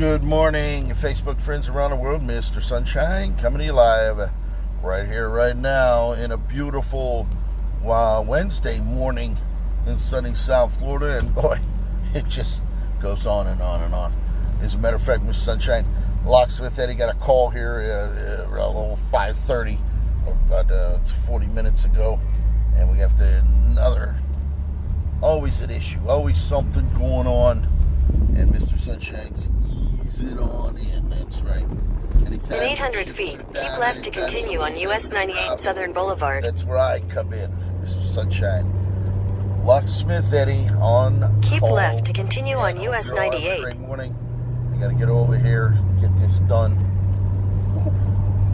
Good morning, Facebook friends around the world. Mr. Sunshine coming to you live right here, right now, in a beautiful Wednesday morning in sunny South Florida. And boy, it just goes on and on and on. As a matter of fact, Mr. Sunshine, Locksmith Eddy got a call here around 5:30, about 40 minutes ago, and we have always an issue, always something going on, and Mr. Sunshine's ease it on in. That's right. Anytime in 800 feet, keep left to continue on US 98 Southern Boulevard. That's where I come in, Mr. Sunshine. Locksmith Eddy on Keep call. left to continue on US 98. Great morning. I got to get over here, get this done.